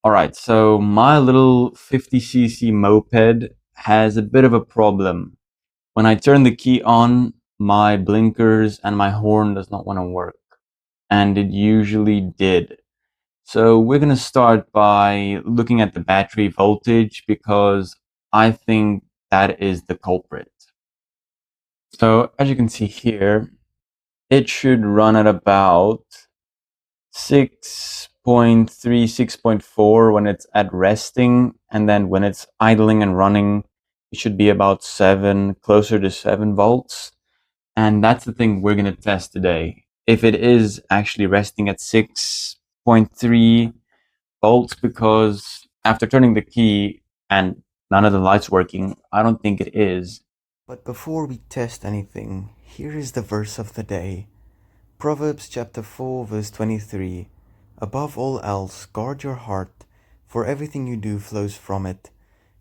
Alright, so my little 50cc moped has a bit of a problem. When I turn the key on, my blinkers and my horn does not want to work. And it usually did. So we're going to start by looking at the battery voltage because I think that is the culprit. So as you can see here, it should run at about 6.3, 6.4 when it's at resting, and then when it's idling and running, it should be about 7, closer to 7 volts. And that's the thing we're going to test today. If it is actually resting at 6.3 volts, because after turning the key and none of the lights working, I don't think it is. But before we test anything, here is the verse of the day. Proverbs chapter 4 verse 23. Above all else, guard your heart, for everything you do flows from it.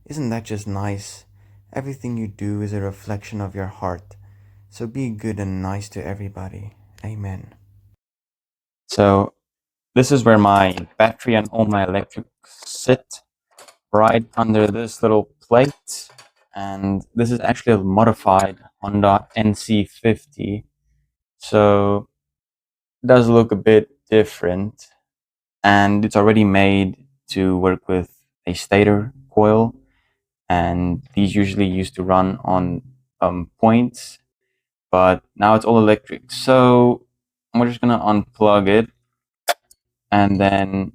Isn't that just nice? Everything you do is a reflection of your heart. So be good and nice to everybody. Amen. So this is where my battery and all my electrics sit, right under this little plate. And this is actually a modified Honda NC50. So it does look a bit different, and it's already made to work with a stator coil, and these usually used to run on points, but now it's all electric. So I'm just gonna unplug it and then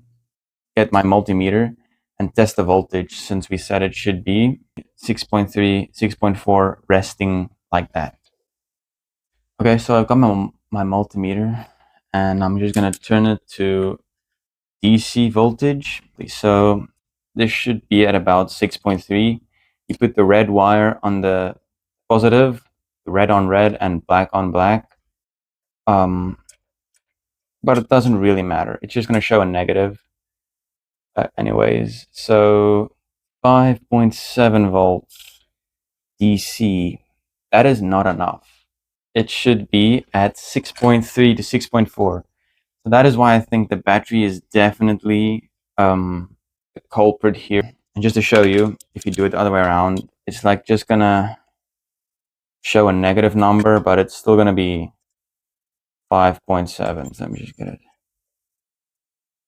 get my multimeter and test the voltage, since we said it should be 6.3, 6.4 resting like that. Okay, so I've got my multimeter and I'm just gonna turn it to DC voltage. So this should be at about 6.3. You put the red wire on the positive, red on red and black on black. But it doesn't really matter. It's just gonna show a negative. Anyways, so 5.7 volts DC, that is not enough. It should be at 6.3 to 6.4. So that is why I think the battery is definitely the culprit here. And just to show you, if you do it the other way around, it's like just gonna show a negative number, but it's still gonna be 5.7. So let me just get it.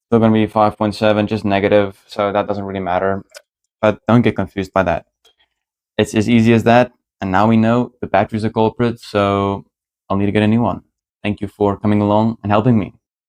Still gonna be 5.7, just negative, so that doesn't really matter. But don't get confused by that. It's as easy as that. And now we know the battery's a culprit, so I'll need to get a new one. Thank you for coming along and helping me.